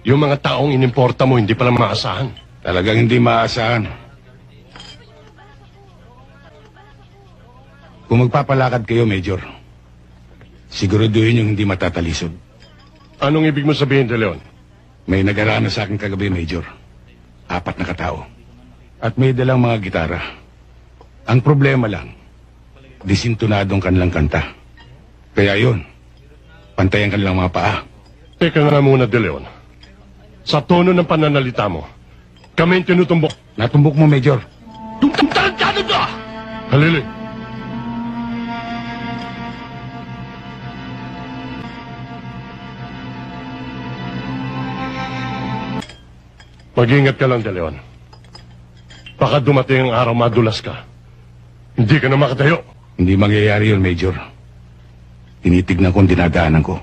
Yung mga taong inimporta mo, hindi pala maasahan. Talagang hindi maasahan. Kung magpapalakad kayo, Major, siguraduhin yung hindi matatalisod. Anong ibig mo sabihin, De Leon? May nag-arana sa akin kagabi, Major. 4 na katao. At may dalang mga gitara. Ang problema lang, disintonadong kanilang kanta. Kaya yun, pantayan kanilang mga paa. Teka nga muna, De Leon. Sa tono ng pananalita mo, kami yung tinutumbok. Natumbok mo, Major. Tarantado ka! Halili. Mag-ingat ka lang, De Leon. Baka dumating ang araw madulas ka. Hindi ka na makatayo. Hindi mangyayari yun, Major. Tinitignan ko ang dinadaanan ko.